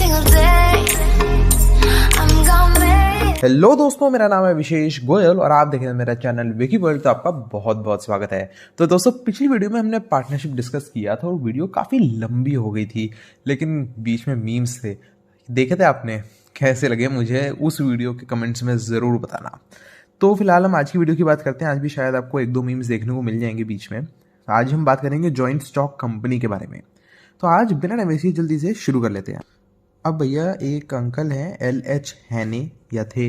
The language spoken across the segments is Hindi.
single day. I'm gonna make hello दोस्तों, मेरा नाम है विशेष गोयल और आप देख रहे हैं मेरा चैनल विकी वर्ल्ड। तो आपका बहुत बहुत स्वागत है। तो दोस्तों, पिछली वीडियो में हमने पार्टनरशिप डिस्कस किया था और वीडियो काफ़ी लंबी हो गई थी, लेकिन बीच में मीम्स थे। देखे थे आपने? कैसे लगे मुझे उस वीडियो के कमेंट्स में ज़रूर बताना। तो फिलहाल हम आज की वीडियो की बात करते हैं। आज भी शायद आपको एक दो मीम्स देखने को मिल जाएंगे बीच में। आज हम बात करेंगे जॉइंट स्टॉक कंपनी के बारे में। तो आज बिना टाइम वेस्ट किए जल्दी से शुरू कर लेते हैं। अब भैया एक अंकल हैं LH हैने या थे,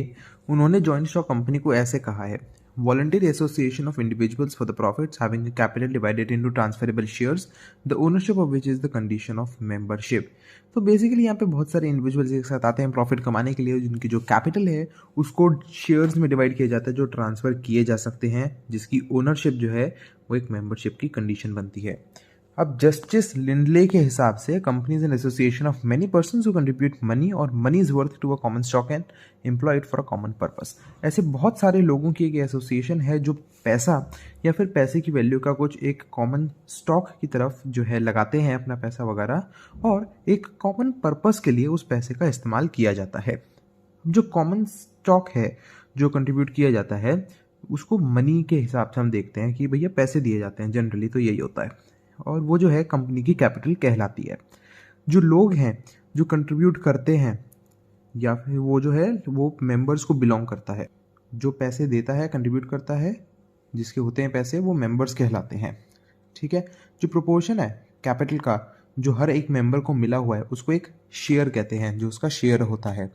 उन्होंने जॉइंट स्टॉक कंपनी को ऐसे कहा है, voluntary association of individuals for the profits having capital divided into transferable shares the ownership of which is the condition of membership. तो बेसिकली यहाँ पे बहुत सारे इंडिविजुअल्स एक साथ आते हैं प्रॉफिट कमाने के लिए, जिनकी जो कैपिटल है उसको शेयर्स में डिवाइड किया जाता है जो ट्रांसफर किए जा सकते हैं, जिसकी ओनरशिप जो है वो एक मेंबरशिप की कंडीशन बनती है। अब जस्टिस लिंडले के हिसाब से companies and association of many persons who contribute money और money is worth to a common stock and employed for a common purpose. ऐसे बहुत सारे लोगों की एक एसोसिएशन है जो पैसा या फिर पैसे की वैल्यू का कुछ एक कॉमन स्टॉक की तरफ जो है लगाते हैं अपना पैसा वगैरह, और एक कॉमन पर्पस के लिए उस पैसे का इस्तेमाल किया जाता है। जो कॉमन स्टॉक है जो कंट्रीब्यूट किया जाता है उसको मनी के हिसाब से हम देखते हैं कि भैया पैसे दिए जाते हैं, जनरली तो यही होता है, और वो जो है कंपनी की कैपिटल कहलाती है। जो लोग हैं जो कंट्रीब्यूट करते हैं या फिर वो जो है वो मेंबर्स को बिलोंग करता है। जो पैसे देता है, कंट्रीब्यूट करता है, जिसके होते हैं पैसे, वो मेंबर्स कहलाते हैं। ठीक है। जो प्रोपोर्शन है कैपिटल का जो हर एक मेंबर को मिला हुआ है उसको एक शेयर कहते हैं, जो उसका शेयर होता है।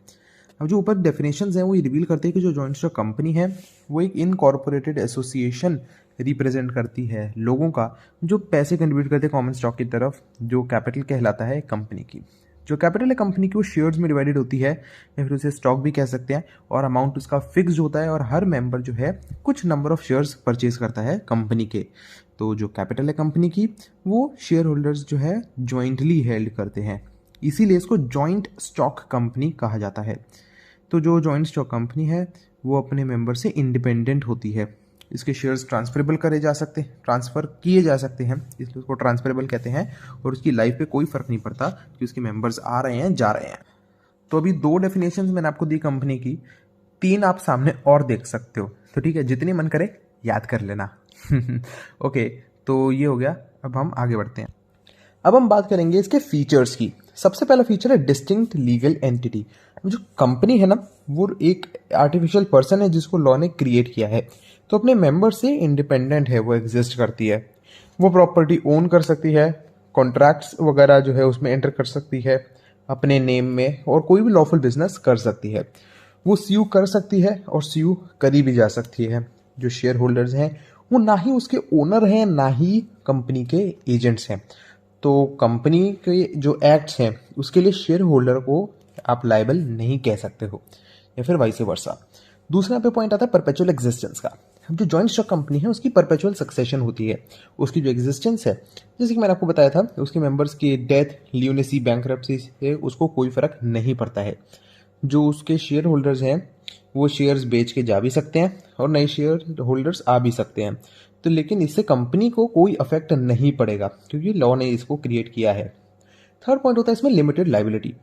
अब जो ऊपर डेफिनेशंस हैं वो ये रिवील करते हैं कि जो जॉइंट स्टॉक कंपनी है वो एक इनकॉर्पोरेटेड एसोसिएशन रिप्रेजेंट करती है लोगों का जो पैसे कंट्रीब्यूट करते हैं कॉमन स्टॉक की तरफ, जो कैपिटल कहलाता है कंपनी की। जो कैपिटल है कंपनी की वो शेयर्स में डिवाइडेड होती है या फिर उसे स्टॉक भी कह सकते हैं, और अमाउंट उसका फिक्स्ड होता है और हर मेंबर जो है कुछ नंबर ऑफ शेयर्स परचेज करता है कंपनी के। तो जो कैपिटल है कंपनी की वो शेयर होल्डर्स जो है जॉइंटली हेल्ड करते हैं, इसीलिए इसको जॉइंट स्टॉक कंपनी कहा जाता है। तो जो जॉइंट स्टॉक कंपनी है वो अपने मेंबर से इंडिपेंडेंट होती है। इसके शेयर्स ट्रांसफरेबल ट्रांसफ़र किए जा सकते हैं, इसलिए उसको ट्रांसफरेबल कहते हैं, और उसकी लाइफ पे कोई फ़र्क नहीं पड़ता कि उसके मेंबर्स आ रहे हैं जा रहे हैं। तो अभी 2 डेफिनेशंस मैंने आपको दी कंपनी की, 3 आप सामने और देख सकते हो। तो ठीक है, जितनी मन करे याद कर लेना। ओके, तो ये हो गया। अब हम आगे बढ़ते हैं। अब हम बात करेंगे इसके फीचर्स की। सबसे पहला फीचर है डिस्टिंक्ट लीगल एंटिटी। जो कंपनी है ना वो एक आर्टिफिशियल पर्सन है जिसको लॉ ने क्रिएट किया है, तो अपने मेंबर से इंडिपेंडेंट है, वो एग्जिस्ट करती है। वो प्रॉपर्टी ओन कर सकती है, कॉन्ट्रैक्ट्स वगैरह जो है उसमें एंटर कर सकती है अपने नेम में, और कोई भी लॉफुल बिजनेस कर सकती है। वो स्यू कर सकती है और स्यू करी भी जा सकती है। जो शेयर होल्डर्स हैं वो ना ही उसके ओनर हैं ना ही कंपनी के एजेंट्स हैं। तो कंपनी के जो एक्ट्स हैं उसके लिए शेयर होल्डर को आप लायबल नहीं कह सकते हो, या फिर वाइस वर्सा। दूसरा पे पॉइंट आता है परपेचुअल एग्जिस्टेंस का। जो जॉइंट स्टॉक कंपनी है उसकी परपेचुअल सक्सेशन होती है। उसकी जो एग्जिस्टेंस है, जैसे कि मैंने आपको बताया था, उसके मेंबर्स की डेथ, ल्यूनेसी, बैंकरप्सी से उसको कोई फर्क नहीं पड़ता है। जो उसके शेयर होल्डर्स हैं वो शेयर्स बेच के जा भी सकते हैं और नए शेयर होल्डर्स आ भी सकते हैं। तो लेकिन इससे कंपनी को कोई अफेक्ट नहीं पड़ेगा क्योंकि लॉ ने इसको क्रिएट किया है। थर्ड पॉइंट होता है इसमें लिमिटेड लायबिलिटी।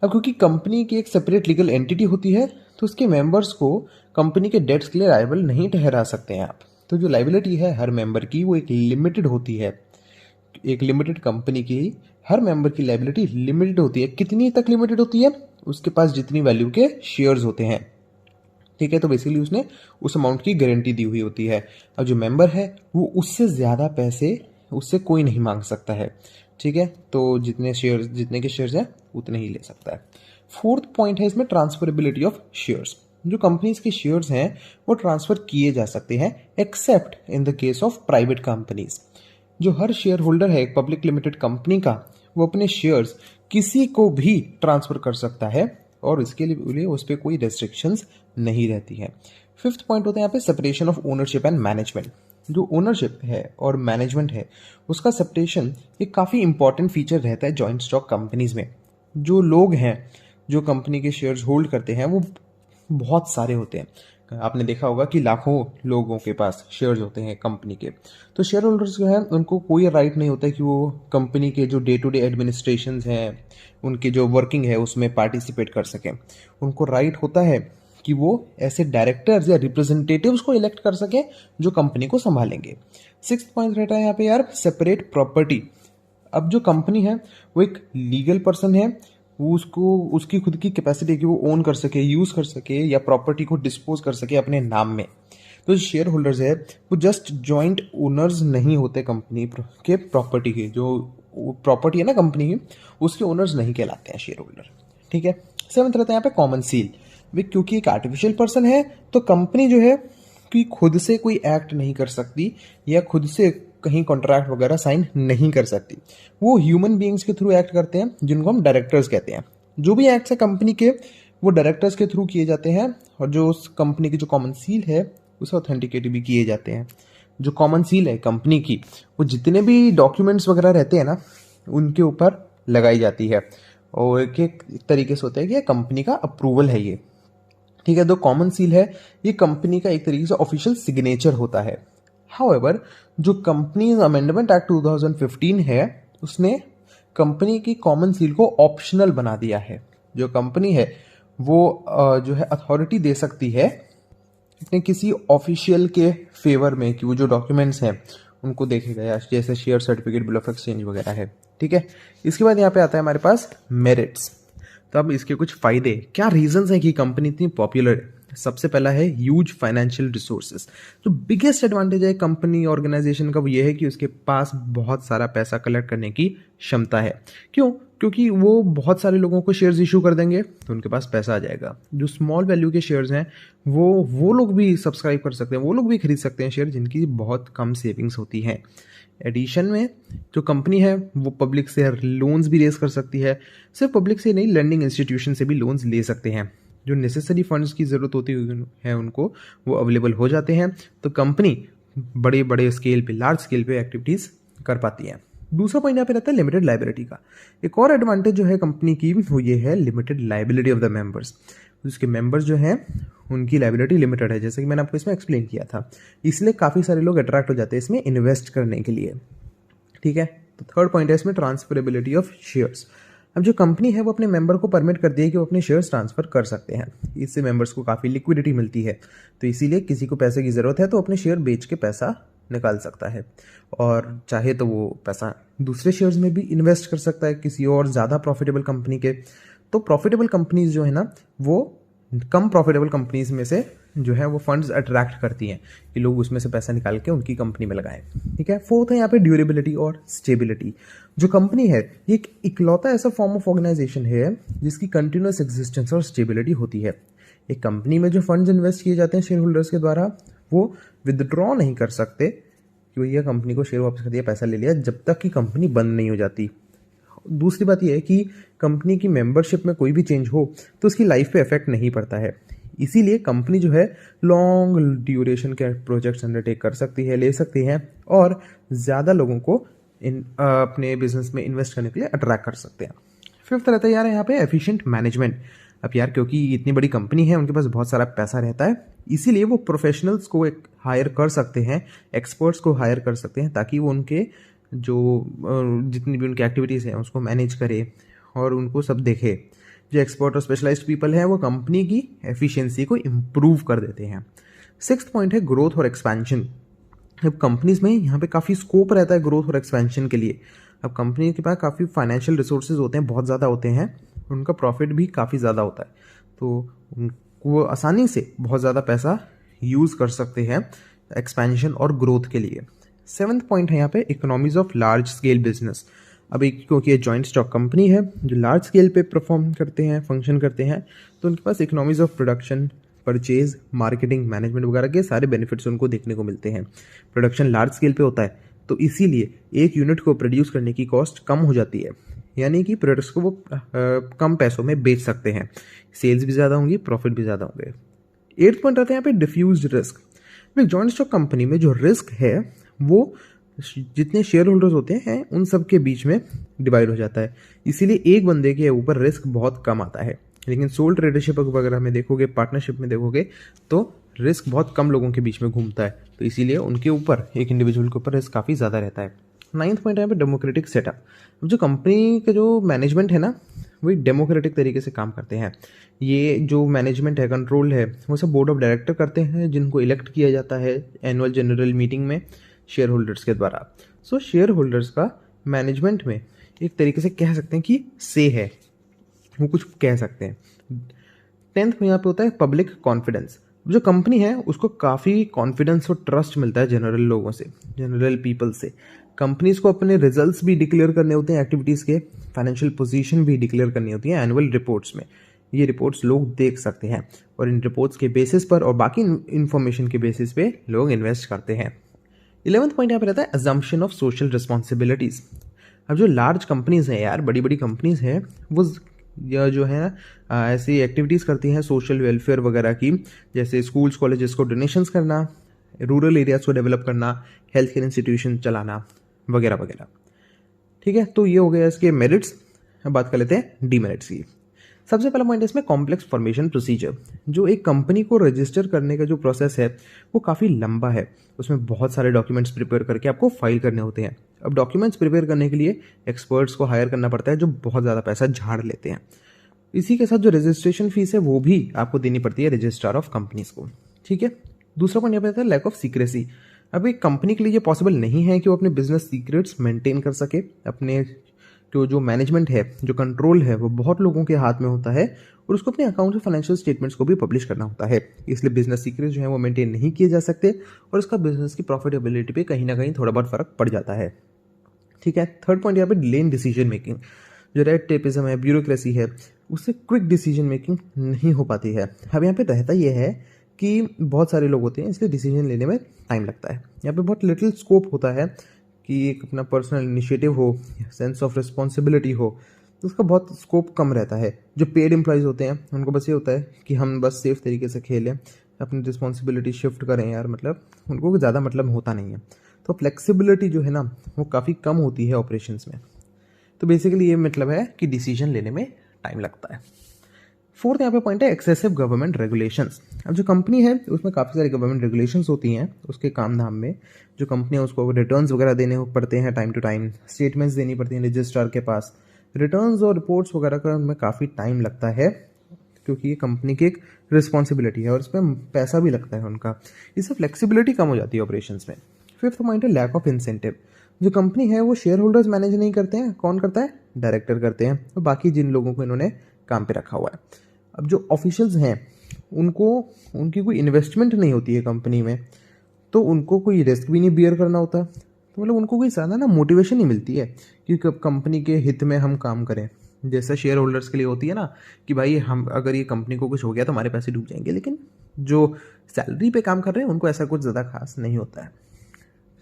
अब क्योंकि कंपनी की एक सेपरेट लीगल एंटिटी होती है तो उसके मेंबर्स को कंपनी के डेट्स के लिए लायबल नहीं ठहरा सकते हैं आप। तो जो लायबिलिटी है हर मेंबर की वो एक लिमिटेड होती है। एक लिमिटेड कंपनी की हर मेंबर की लायबिलिटी लिमिटेड होती है। कितनी तक लिमिटेड होती है? उसके पास जितनी वैल्यू के शेयर्स होते हैं। ठीक है, तो बेसिकली उसने उस अमाउंट की गारंटी दी हुई होती है। अब जो मेंबर है वो उससे ज़्यादा पैसे उससे कोई नहीं मांग सकता है। ठीक है, तो जितने के शेयर्स हैं उतने ही ले सकता है। फोर्थ पॉइंट है इसमें ट्रांसफरेबिलिटी ऑफ शेयर्स। जो कंपनीज के शेयर्स हैं वो ट्रांसफर किए जा सकते हैं accept in the case of private companies. जो हर शेयर होल्डर है एक पब्लिक लिमिटेड कंपनी का, वो अपने शेयर्स किसी को भी ट्रांसफर कर सकता है और इसके लिए उस पर कोई रेस्ट्रिक्शंस नहीं रहती है। फिफ्थ पॉइंट होता है यहाँ पे separation of ownership and management. जो ओनरशिप है और मैनेजमेंट है उसका सेपरेशन एक काफ़ी इंपॉर्टेंट फीचर रहता है जॉइंट स्टॉक कंपनीज में। जो लोग हैं जो कंपनी के शेयर्स होल्ड करते हैं वो बहुत सारे होते हैं। आपने देखा होगा कि लाखों लोगों के पास शेयर्स होते हैं कंपनी के। तो शेयर होल्डर्स जो है उनको कोई राइट नहीं होता है कि वो कंपनी के जो डे टू डे एडमिनिस्ट्रेशन हैं, उनकी जो वर्किंग है उसमें पार्टिसिपेट कर सकें। उनको राइट होता है कि वो ऐसे डायरेक्टर्स या रिप्रेजेंटेटिव्स को इलेक्ट कर सकें जो कंपनी को संभालेंगे। 6th पॉइंट रहता है यहाँ पे यार, सेपरेट प्रॉपर्टी। अब जो कंपनी है वो एक लीगल पर्सन है, वो उसको उसकी खुद की कैपेसिटी कि वो ओन कर सके, यूज़ कर सके या प्रॉपर्टी को डिस्पोज कर सके अपने नाम में। तो शेयर होल्डर्स है वो जस्ट जॉइंट ओनर्स नहीं होते कंपनी के प्रॉपर्टी के। जो प्रॉपर्टी है ना कंपनी की, उसके ओनर्स नहीं कहलाते हैं शेयर होल्डर। ठीक है। 7th रहता है यहाँ पे कॉमन सील। वे क्योंकि एक आर्टिफिशियल पर्सन है तो कंपनी जो है कि खुद से कोई एक्ट नहीं कर सकती या खुद से कहीं कॉन्ट्रैक्ट वगैरह साइन नहीं कर सकती। वो ह्यूमन बीइंग्स के थ्रू एक्ट करते हैं जिनको हम डायरेक्टर्स कहते हैं। जो भी एक्ट्स है कंपनी के वो डायरेक्टर्स के थ्रू किए जाते हैं और जो उस कंपनी की जो कॉमन सील है उसे ऑथेंटिकेट भी किए जाते हैं। जो कॉमन सील है कंपनी की वो जितने भी डॉक्यूमेंट्स वगैरह रहते हैं ना उनके ऊपर लगाई जाती है और एक तरीके से होता है कि कंपनी का अप्रूवल है ये। ठीक है। तो कॉमन सील है ये कंपनी का एक तरीके से ऑफिशियल सिग्नेचर होता है। हाउएवर जो कंपनीज अमेंडमेंट एक्ट 2015 है उसने कंपनी की कॉमन सील को ऑप्शनल बना दिया है। जो कंपनी है वो जो है अथॉरिटी दे सकती है अपने किसी ऑफिशियल के फेवर में कि वो जो डॉक्यूमेंट्स हैं उनको देखेगा, या जैसे share certificate, bill of exchange वगैरह है। ठीक है। इसके बाद यहाँ पे आता है हमारे पास मेरिट्स। तो अब इसके कुछ फायदे, क्या रीजंस हैं कि कंपनी इतनी पॉपुलर है। सबसे पहला है ह्यूज फाइनेंशियल रिसोर्सेज। जो बिगेस्ट एडवांटेज है कंपनी ऑर्गेनाइजेशन का वो ये है कि उसके पास बहुत सारा पैसा कलेक्ट करने की क्षमता है। क्यों? क्योंकि वो बहुत सारे लोगों को शेयर्स इशू कर देंगे तो उनके पास पैसा आ जाएगा। जो स्मॉल वैल्यू के शेयर्स हैं वो लोग भी सब्सक्राइब कर सकते हैं, वो लोग भी खरीद सकते हैं शेयर जिनकी बहुत कम सेविंग्स होती हैं। एडिशन में जो कंपनी है वो पब्लिक से लोन्स भी रेज कर सकती है। सिर्फ पब्लिक से नहीं, लैंडिंग इंस्टीट्यूशन से भी लोन्स ले सकते हैं। जो नेसेसरी फंड्स की ज़रूरत होती है उनको वो अवेलेबल हो जाते हैं। तो कंपनी बड़े बड़े स्केल पे, लार्ज स्केल पे एक्टिविटीज़ कर पाती है। दूसरा पॉइंट यहाँ पे रहता है लिमिटेड लाइबिलिटी का। एक और एडवांटेज जो है कंपनी की वो ये है limited liability of the members. उसके मेंबर्स जो हैं उनकी लाइबिलिटी लिमिटेड है, जैसे कि मैंने आपको इसमें एक्सप्लेन किया था। इसलिए काफ़ी सारे लोग अट्रैक्ट हो जाते हैं इसमें इन्वेस्ट करने के लिए। ठीक है। तो 3rd पॉइंट है इसमें ट्रांसफरेबिलिटी ऑफ शेयर्स। अब जो कंपनी है वो अपने मेंबर को परमिट कर दिए कि वो अपने शेयर्स ट्रांसफर कर सकते हैं। इससे मेंबर्स को काफ़ी लिक्विडिटी मिलती है। तो इसीलिए किसी को पैसे की ज़रूरत है तो अपने शेयर बेच के पैसा निकाल सकता है और चाहे तो वो पैसा दूसरे शेयर्स में भी इन्वेस्ट कर सकता है किसी और ज़्यादा प्रॉफिटेबल कंपनी के। तो प्रॉफिटेबल कंपनीज जो है ना वो कम प्रॉफिटेबल कंपनीज में से जो है वो फंड्स अट्रैक्ट करती हैं कि लोग उसमें से पैसा निकाल के उनकी कंपनी में लगाएं। ठीक है। 4th है यहाँ पे ड्यूरेबिलिटी और स्टेबिलिटी। जो कंपनी है ये एक इकलौता ऐसा फॉर्म ऑफ ऑर्गेनाइजेशन है जिसकी कंटिन्यूस एग्जिस्टेंस और स्टेबिलिटी होती है। एक कंपनी में जो फंड्स इन्वेस्ट किए जाते हैं शेयर होल्डर्स के द्वारा वो विदड्रॉ नहीं कर सकते कि भैया कंपनी को शेयर वापस कर दिया, पैसा ले लिया, जब तक कि कंपनी बंद नहीं हो जाती। दूसरी बात यह है कि कंपनी की मेंबरशिप में कोई भी चेंज हो तो उसकी लाइफ पे इफेक्ट नहीं पड़ता है। इसीलिए कंपनी जो है लॉन्ग ड्यूरेशन के प्रोजेक्ट्स अंडरटेक कर सकती है, ले सकती है और ज़्यादा लोगों को अपने बिजनेस में इन्वेस्ट करने के लिए अट्रैक्ट कर सकते हैं। 5th रहता है यार यहाँ पे एफिशिएंट मैनेजमेंट। अब यार क्योंकि इतनी बड़ी कंपनी है उनके पास बहुत सारा पैसा रहता है, इसीलिए वो प्रोफेशनल्स को हायर कर सकते हैं, एक्सपर्ट्स को हायर कर सकते हैं ताकि वो उनके जो जितनी भी उनकी एक्टिविटीज़ हैं उसको मैनेज करे और उनको सब देखे। जो एक्सपर्ट और स्पेशलाइज्ड पीपल हैं वो कंपनी की एफिशिएंसी को इम्प्रूव कर देते हैं। 6th पॉइंट है ग्रोथ और एक्सपेंशन। अब कंपनीज में यहाँ पे काफ़ी स्कोप रहता है ग्रोथ और एक्सपेंशन के लिए। अब कंपनी के पास काफ़ी फाइनेंशियल रिसोर्सेज होते हैं, बहुत ज़्यादा होते हैं, उनका प्रॉफिट भी काफ़ी ज़्यादा होता है, तो उनको आसानी से बहुत ज़्यादा पैसा यूज़ कर सकते हैं एक्सपेंशन और ग्रोथ के लिए। 7th पॉइंट है यहाँ पे economies of large scale business. अब एक क्योंकि ये जॉइंट स्टॉक कंपनी है जो लार्ज स्केल पे परफॉर्म करते हैं, फंक्शन करते हैं, तो उनके पास economies of production, purchase, marketing, management वगैरह के सारे बेनिफिट्स उनको देखने को मिलते हैं। प्रोडक्शन लार्ज स्केल पे होता है तो इसीलिए एक यूनिट को प्रोड्यूस करने की कॉस्ट कम हो जाती है, यानी कि प्रोडक्ट्स को वो कम पैसों में बेच सकते हैं, सेल्स भी ज़्यादा होंगी, प्रॉफिट भी ज़्यादा होंगे। 8th पॉइंट रहता है यहाँ पे diffused risk. Joint stock company में जो रिस्क है वो जितने शेयर होल्डर्स होते हैं उन सब के बीच में डिवाइड हो जाता है, इसीलिए एक बंदे के ऊपर रिस्क बहुत कम आता है। लेकिन सोल ट्रेडरशिप वगैरह में देखोगे, पार्टनरशिप में देखोगे तो रिस्क बहुत कम लोगों के बीच में घूमता है, तो इसीलिए उनके ऊपर, एक इंडिविजुअल के ऊपर रिस्क काफ़ी ज़्यादा रहता है। 9th पॉइंट है यहाँ पे डेमोक्रेटिक सेटअप। जो कंपनी का जो मैनेजमेंट है ना, वही डेमोक्रेटिक तरीके से काम करते हैं। ये जो मैनेजमेंट है, कंट्रोल है, वो सब बोर्ड ऑफ डायरेक्टर करते हैं, जिनको इलेक्ट किया जाता है एनुअल जनरल मीटिंग में शेयर होल्डर्स के द्वारा। सो शेयर होल्डर्स का मैनेजमेंट में एक तरीके से कह सकते हैं कि से है, वो कुछ कह सकते हैं। 10th में यहाँ पे होता है पब्लिक कॉन्फिडेंस। जो कंपनी है उसको काफ़ी कॉन्फिडेंस और ट्रस्ट मिलता है जनरल लोगों से, जनरल पीपल से। कंपनीज को अपने रिजल्ट्स भी डिक्लेयर करने होते हैं, एक्टिविटीज़ के, फाइनेंशियल पोजीशन भी डिक्लेयर करनी होती है एनुअल रिपोर्ट्स में। ये रिपोर्ट्स लोग देख सकते हैं और इन रिपोर्ट्स के बेसिस पर और बाकी इन्फॉर्मेशन के बेसिस पे लोग इन्वेस्ट करते हैं। 11th पॉइंट यहाँ पे रहता है अजम्पशन ऑफ सोशल रिस्पॉन्सिबिलिटीज़। अब जो लार्ज कंपनीज हैं यार, बड़ी बड़ी कंपनीज हैं, वो या जो है ना ऐसी एक्टिविटीज़ करती हैं सोशल वेलफेयर वगैरह की, जैसे स्कूल्स कॉलेजेस को डोनेशंस करना, रूरल एरियाज को डेवलप करना, हेल्थ केयर इंस्टीट्यूशन चलाना वगैरह वगैरह। ठीक है, तो ये हो गया इसके मेरिट्स। अब बात कर लेते हैं डीमेरिट्स की। सबसे पहला पॉइंट है इसमें कॉम्प्लेक्स फॉर्मेशन प्रोसीजर। जो एक कंपनी को रजिस्टर करने का जो प्रोसेस है वो काफ़ी लंबा है, उसमें बहुत सारे डॉक्यूमेंट्स प्रिपेयर करके आपको फाइल करने होते हैं। अब डॉक्यूमेंट्स प्रिपेयर करने के लिए एक्सपर्ट्स को हायर करना पड़ता है जो बहुत ज़्यादा पैसा झाड़ लेते हैं। इसी के साथ जो रजिस्ट्रेशन फीस है वो भी आपको देनी पड़ती है रजिस्ट्रार ऑफ कंपनीज को। ठीक है, दूसरा पॉइंट यहाँ पे आता है लैक ऑफ सीक्रेसी। अब एक कंपनी के लिए ये पॉसिबल नहीं है कि वो अपने बिजनेस सीक्रेट्स मेंटेन कर सके। अपने जो मैनेजमेंट है, जो कंट्रोल है, वो बहुत लोगों के हाथ में होता है और उसको अपने अकाउंट और फाइनेंशियल स्टेटमेंट्स को भी पब्लिश करना होता है। इसलिए बिजनेस सीक्रेट्स जो है वो मेंटेन नहीं किए जा सकते और इसका बिजनेस की प्रॉफिटेबिलिटी पे कहीं ना कहीं थोड़ा बहुत फर्क पड़ जाता है। ठीक है, थर्ड पॉइंट यहाँ पे डिले इन डिसीजन मेकिंग। जो रेड टेपिज्म है, ब्यूरोक्रेसी है, उससे क्विक डिसीजन मेकिंग नहीं हो पाती है। अब यहाँ पे रहता यह है कि बहुत सारे लोग होते हैं, इसलिए डिसीजन लेने में टाइम लगता है। यहाँ पे बहुत लिटिल स्कोप होता है कि एक अपना पर्सनल इनिशिएटिव हो, सेंस ऑफ रिस्पॉन्सिबिलिटी हो, तो उसका बहुत स्कोप कम रहता है। जो पेड एम्प्लॉयज़ होते हैं उनको बस ये होता है कि हम बस सेफ तरीके से खेलें, अपनी रिस्पॉन्सिबिलिटी शिफ्ट करें यार, मतलब उनको ज़्यादा मतलब होता नहीं है। तो फ्लेक्सिबिलिटी जो है ना वो काफ़ी कम होती है ऑपरेशंस में। तो बेसिकली ये मतलब है कि डिसीजन लेने में टाइम लगता है। फोर्थ यहाँ पे पॉइंट है एक्सेसिव गवर्नमेंट रेगुलेशंस। अब जो कंपनी है उसमें काफ़ी सारी गवर्नमेंट रेगुलेशंस होती हैं उसके काम धाम में। जो कंपनी है उसको रिटर्न्स वगैरह देने पड़ते हैं टाइम टू टाइम, स्टेटमेंट्स देनी पड़ती हैं रजिस्ट्रार के पास। रिटर्न्स और रिपोर्ट्स वगैरह का उनमें काफ़ी टाइम लगता है क्योंकि ये कंपनी की एक रिस्पॉन्सिबिलिटी है और इसमें पैसा भी लगता है उनका। इससे फ्लेक्सिबिलिटी कम हो जाती है ऑपरेशंस में। फिफ्थ पॉइंट है लैक ऑफ इंसेंटिव। जो कंपनी है वो शेयर होल्डर्स मैनेज नहीं करते हैं, कौन करता है? डायरेक्टर करते हैं, और बाकी जिन लोगों को इन्होंने काम पे रखा हुआ है। अब जो ऑफिशियल्स हैं उनको उनकी कोई इन्वेस्टमेंट नहीं होती है कंपनी में, तो उनको कोई रिस्क भी नहीं बियर करना होता, तो मतलब उनको कोई ज़्यादा ना मोटिवेशन नहीं मिलती है कि कंपनी के हित में हम काम करें। जैसा शेयर होल्डर्स के लिए होती है ना कि भाई हम अगर ये कंपनी को कुछ हो गया तो हमारे पैसे डूब जाएंगे, लेकिन जो सैलरी पे काम कर रहे हैं उनको ऐसा कुछ ज़्यादा खास नहीं होता है।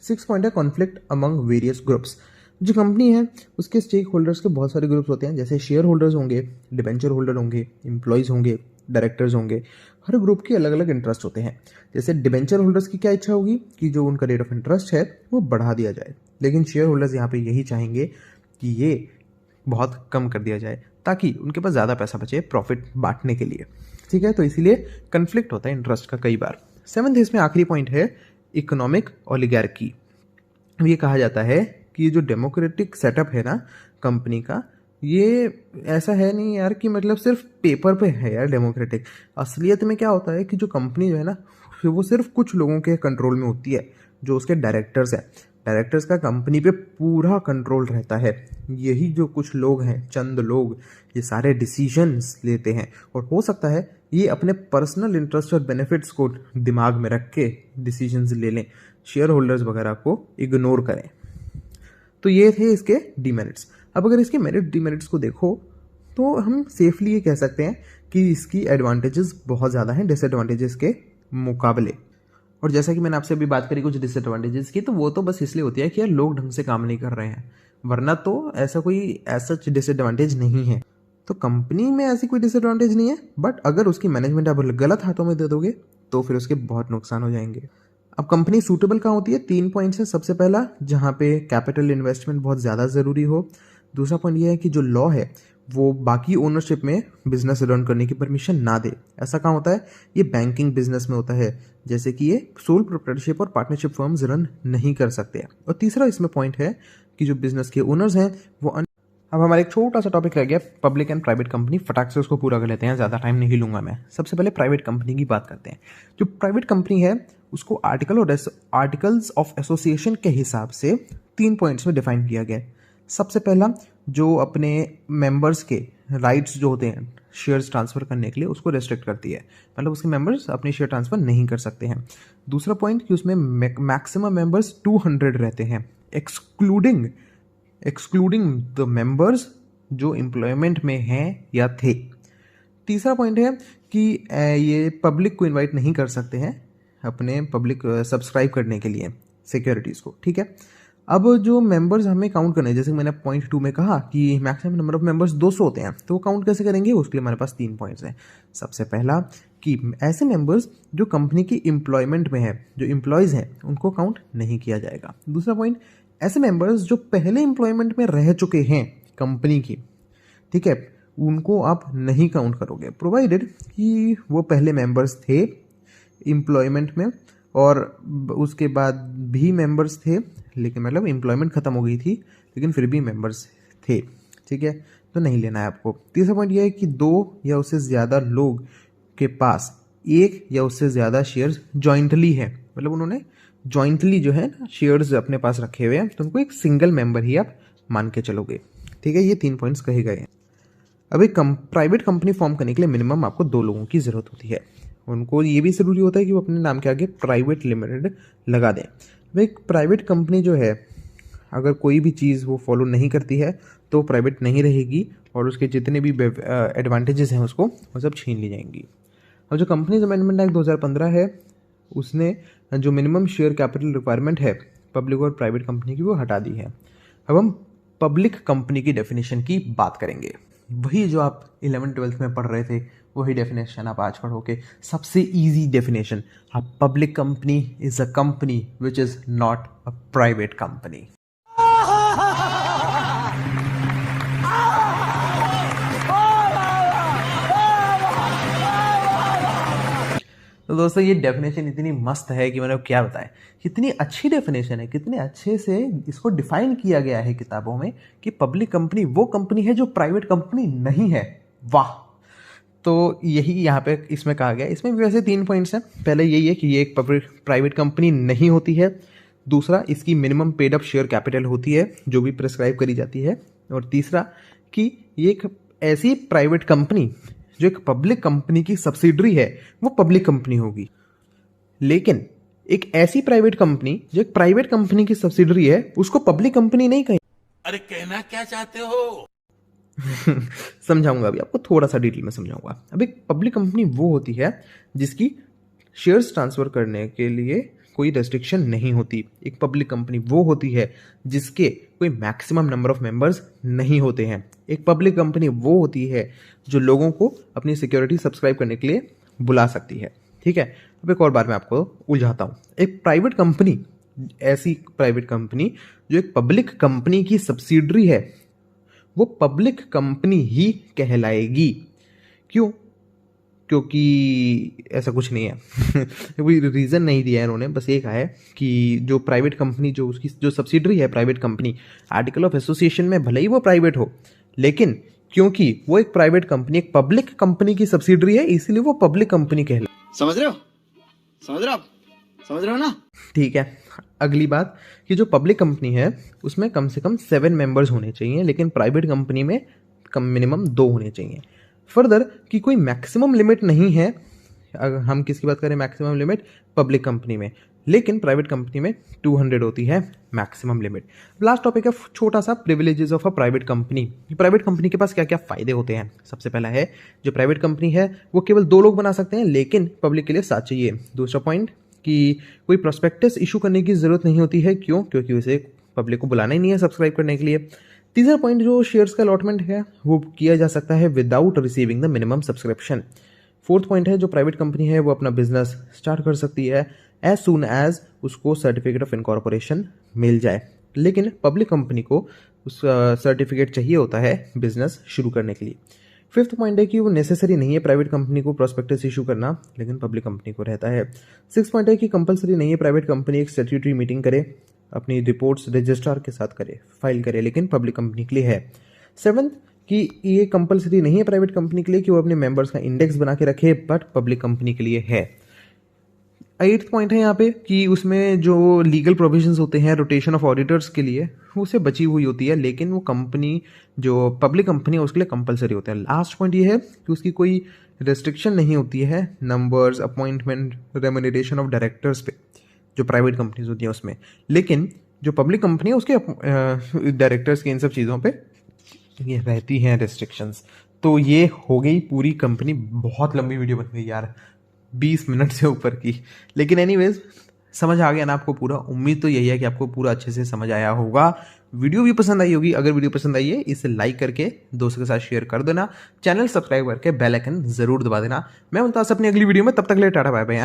6 पॉइंट है कॉन्फ्लिक्ट अमंग वेरियस ग्रुप्स। जो कंपनी है उसके स्टेक होल्डर्स के बहुत सारे ग्रुप्स होते हैं, जैसे शेयर होल्डर्स होंगे, डिबेंचर होल्डर होंगे, एम्प्लॉयज़ होंगे, डायरेक्टर्स होंगे। हर ग्रुप के अलग अलग इंटरेस्ट होते हैं। जैसे डिबेंचर होल्डर्स की क्या इच्छा होगी कि जो उनका रेट ऑफ इंटरेस्ट है वो बढ़ा दिया जाए, लेकिन शेयर होल्डर्स यहाँ पे यही चाहेंगे कि ये बहुत कम कर दिया जाए ताकि उनके पास ज़्यादा पैसा बचे प्रॉफिट बांटने के लिए। ठीक है, तो इसीलिए कन्फ्लिक्ट होता है इंटरेस्ट का कई बार। 7th इसमें आखिरी पॉइंट है इकोनॉमिक ओलिगार्की। ये कहा जाता है कि जो डेमोक्रेटिक सेटअप है ना कंपनी का, ये ऐसा है नहीं यार कि मतलब सिर्फ पेपर पे है यार डेमोक्रेटिक। असलियत में क्या होता है कि जो कंपनी जो है ना वो सिर्फ कुछ लोगों के कंट्रोल में होती है, जो उसके डायरेक्टर्स हैं। डायरेक्टर्स का कंपनी पे पूरा कंट्रोल रहता है। यही जो कुछ लोग हैं, चंद लोग, ये सारे डिसीजंस लेते हैं और हो सकता है ये अपने पर्सनल इंटरेस्ट और बेनिफिट्स को दिमाग में रख के डिसीजंस ले लें, शेयर होल्डर्स वगैरह को इग्नोर करें। तो ये थे इसके डीमेरिट्स। अब अगर इसके मेरिट डीमेरिट्स को देखो तो हम सेफली ये कह सकते हैं कि इसकी एडवांटेजेस बहुत ज़्यादा हैं डिसएडवांटेजेस के मुकाबले। और जैसा कि मैंने आपसे अभी बात करी कुछ डिसएडवांटेजेस की, तो वो तो बस इसलिए होती है कि यार लोग ढंग से काम नहीं कर रहे हैं, वरना तो ऐसा कोई ऐसा डिसएडवांटेज नहीं है। तो कंपनी में ऐसी कोई डिसएडवांटेज नहीं है, बट अगर उसकी मैनेजमेंट आप गलत हाथों में दे दोगे तो फिर उसके बहुत नुकसान हो जाएंगे। अब कंपनी सूटेबल कहाँ होती है? 3 पॉइंट्स है। सबसे पहला, जहाँ पे कैपिटल इन्वेस्टमेंट बहुत ज़्यादा ज़रूरी हो। दूसरा पॉइंट ये है कि जो लॉ है वो बाकी ओनरशिप में बिजनेस रन करने की परमिशन ना दे। ऐसा कहाँ होता है? ये बैंकिंग बिजनेस में होता है, जैसे कि ये सोल प्रोप्राइटरशिप और पार्टनरशिप फर्म्स रन नहीं कर सकते। और तीसरा इसमें पॉइंट है कि जो बिजनेस के ओनर्स हैं वो अब हमारा एक छोटा सा टॉपिक रह गया, पब्लिक एंड प्राइवेट कंपनी। फटाक से उसको पूरा कर लेते हैं, ज़्यादा टाइम नहीं लूंगा मैं। सबसे पहले प्राइवेट कंपनी की बात करते हैं। जो प्राइवेट कंपनी है उसको आर्टिकल्स ऑफ एसोसिएशन के हिसाब से 3 पॉइंट्स में डिफाइन किया गया है। सबसे पहला, जो अपने मेंबर्स के राइट्स जो होते हैं शेयर्स ट्रांसफ़र करने के लिए, उसको रेस्ट्रिक्ट करती है, मतलब उसके मेंबर्स अपने शेयर ट्रांसफ़र नहीं कर सकते हैं। दूसरा पॉइंट कि उसमें मैक्सिमम मेंबर्स 200 रहते हैं, एक्सक्लूडिंग द मेंबर्स जो एम्प्लॉयमेंट में हैं या थे। तीसरा पॉइंट है कि ये पब्लिक को इनवाइट नहीं कर सकते हैं अपने पब्लिक सब्सक्राइब करने के लिए सिक्योरिटीज़ को, ठीक है। अब जो मेंबर्स हमें काउंट करने हैं, जैसे मैंने पॉइंट 2 में कहा कि मैक्सिमम नंबर ऑफ मेंबर्स 200 होते हैं, तो वो काउंट कैसे करेंगे? उसके लिए हमारे पास 3 पॉइंट्स हैं। सबसे पहला कि ऐसे मेंबर्स जो कंपनी की एम्प्लॉयमेंट में है, जो एम्प्लॉयज़ हैं, उनको काउंट नहीं किया जाएगा। दूसरा पॉइंट, ऐसे मेंबर्स जो पहले एम्प्लॉयमेंट में रह चुके हैं कंपनी की, ठीक है, उनको आप नहीं काउंट करोगे, प्रोवाइडेड कि वो पहले मेंबर्स थे एम्प्लॉयमेंट में और उसके बाद भी मेंबर्स थे, लेकिन मतलब एम्प्लॉयमेंट ख़त्म हो गई थी लेकिन फिर भी मेंबर्स थे, ठीक है, तो नहीं लेना है आपको। तीसरा पॉइंट यह है कि 2 या उससे ज़्यादा लोग के पास 1 या उससे ज़्यादा शेयर्स जॉइंटली है, मतलब उन्होंने जॉइंटली जो है ना शेयर्स अपने पास रखे हुए हैं, तो उनको एक सिंगल मेंबर ही आप मान के चलोगे, ठीक है। ये 3 पॉइंट्स कहे गए हैं। अब एक प्राइवेट कंपनी फॉर्म करने के लिए मिनिमम आपको 2 लोगों की ज़रूरत होती है। उनको ये भी ज़रूरी होता है कि वो अपने नाम के आगे प्राइवेट लिमिटेड लगा दें। अब एक प्राइवेट कंपनी जो है, अगर कोई भी चीज़ वो फॉलो नहीं करती है तो प्राइवेट नहीं रहेगी और उसके जितने भी एडवांटेजेस हैं उसको वो सब छीन ली जाएंगी। अब जो कंपनीज अमेंडमेंट एक्ट 2015 है, उसने जो मिनिमम शेयर कैपिटल रिक्वायरमेंट है पब्लिक और प्राइवेट कंपनी की, वो हटा दी है। अब हम पब्लिक कंपनी की डेफिनेशन की बात करेंगे। वही जो आप 11th-12th में पढ़ रहे थे, वही डेफिनेशन आप आज पढ़ोगे। सबसे easy definition, a public company is a company which is not a private company. तो दोस्तों ये डेफिनेशन इतनी मस्त है कि मैंने क्या बताएं, कितनी अच्छी डेफिनेशन है, कितने अच्छे से इसको डिफाइन किया गया है किताबों में कि पब्लिक कंपनी वो कंपनी है जो प्राइवेट कंपनी नहीं है। वाह! तो यही यहाँ पे इसमें कहा गया। इसमें भी वैसे 3 पॉइंट्स हैं। पहले यही है कि ये एक प्राइवेट कंपनी नहीं होती है। दूसरा, इसकी minimum paid up share capital होती है जो भी प्रेस्क्राइब करी जाती है। और तीसरा कि ये एक ऐसी प्राइवेट कंपनी जो एक पब्लिक कंपनी की सब्सिडरी है, वो पब्लिक कंपनी होगी। लेकिन एक ऐसी प्राइवेट कंपनी जो एक प्राइवेट कंपनी की सब्सिडरी है, उसको पब्लिक कंपनी नहीं कहेंगे। अरे कहना क्या चाहते हो? समझाऊंगा अभी आपको, थोड़ा सा डिटेल में समझाऊंगा। अब एक पब्लिक कंपनी वो होती है जिसकी शेयर्स ट्रांसफर करने के लिए कोई रेस्ट्रिक्शन नहीं होती। एक पब्लिक कंपनी वो होती है जिसके कोई मैक्सिमम नंबर ऑफ मेंबर्स नहीं होते हैं। एक पब्लिक कंपनी वो होती है जो लोगों को अपनी सिक्योरिटी सब्सक्राइब करने के लिए बुला सकती है, ठीक है। अब एक और बार मैं आपको उलझाता हूँ। एक प्राइवेट कंपनी, ऐसी प्राइवेट कंपनी जो एक पब्लिक कंपनी की सब्सिडरी है, वो पब्लिक कंपनी ही कहलाएगी। क्यों? क्योंकि ऐसा कुछ नहीं है। कोई रीज़न नहीं दिया है इन्होंने, बस ये कहा है कि जो प्राइवेट कंपनी, जो उसकी जो सब्सिडरी है private company, article of association में भले ही वो प्राइवेट हो, लेकिन क्योंकि वो एक प्राइवेट कंपनी, एक पब्लिक कंपनी की सब्सिडरी है, इसीलिए वो पब्लिक कंपनी कहलाए। समझ रहे हो? समझ रहे हो ना? ठीक है। अगली बात कि जो पब्लिक कंपनी है उसमें कम से कम 7 मेंबर्स होने चाहिए, लेकिन प्राइवेट कंपनी में कम मिनिमम 2 होने चाहिए। फर्दर कि कोई मैक्सिमम लिमिट नहीं है। अगर हम किसकी बात करें मैक्सिमम लिमिट, पब्लिक कंपनी में, लेकिन प्राइवेट कंपनी में 200 होती है मैक्सिमम लिमिट। लास्ट टॉपिक है छोटा सा, privileges of a private company. Private company के पास क्या क्या फ़ायदे होते हैं। सबसे पहला है, जो प्राइवेट कंपनी है वो केवल 2 लोग बना सकते हैं, लेकिन पब्लिक के लिए 7 चाहिए। दूसरा पॉइंट कि कोई प्रोस्पेक्टस इशू करने की ज़रूरत नहीं होती है। क्यों? क्योंकि उसे पब्लिक को बुलाना ही नहीं है सब्सक्राइब करने के लिए। तीसरा पॉइंट, जो शेयर्स का अलॉटमेंट है वो किया जा सकता है without receiving the minimum subscription. Fourth point है, जो प्राइवेट कंपनी है वो अपना बिजनेस स्टार्ट कर सकती है एज सून एज उसको सर्टिफिकेट ऑफ इनकॉर्पोरेशन मिल जाए। लेकिन पब्लिक कंपनी को उस सर्टिफिकेट चाहिए होता है बिजनेस शुरू करने के लिए। फिफ्थ पॉइंट है कि वो नेसेसरी नहीं है प्राइवेट कंपनी को प्रोस्पेक्टस इशू करना, लेकिन पब्लिक कंपनी को रहता है। सिक्स पॉइंट है कि कंपलसरी नहीं है प्राइवेट कंपनी एक स्टैट्यूटरी मीटिंग करे, अपनी रिपोर्ट्स रजिस्ट्रार के साथ करे, फाइल करे, लेकिन पब्लिक कंपनी के लिए है। सेवंथ कि ये कंपलसरी नहीं है प्राइवेट कंपनी के लिए कि वो अपने मेंबर्स का इंडेक्स बना के रखे, बट पब्लिक कंपनी के लिए है। एट्थ पॉइंट है यहाँ पे कि उसमें जो लीगल प्रोविजंस होते हैं रोटेशन ऑफ ऑडिटर्स के लिए उसे बची हुई होती है, लेकिन वो कंपनी जो पब्लिक कंपनी है उसके लिए कंपलसरी होते हैं। लास्ट पॉइंट ये है कि उसकी कोई रेस्ट्रिक्शन नहीं होती है numbers, appointment, remuneration of directors पे, जो प्राइवेट कंपनीज होती हैं उसमें, लेकिन जो पब्लिक कंपनी है उसके डायरेक्टर्स की इन सब चीज़ों पे ये रहती हैं रेस्ट्रिक्शंस। तो ये हो गई पूरी कंपनी। बहुत लंबी वीडियो बन गई यार, 20 मिनट से ऊपर की, लेकिन एनीवेज समझ आ गया ना आपको पूरा। उम्मीद तो यही है कि आपको पूरा अच्छे से समझ आया होगा। वीडियो भी पसंद आई होगी। अगर वीडियो पसंद आई है इसे लाइक करके दोस्तों के साथ शेयर कर देना, चैनल सब्सक्राइब करके बेल आइकन जरूर दबा देना। मैं मुमताज अपनी अगली वीडियो में, तब तक ले टाटा बाय बाय एंड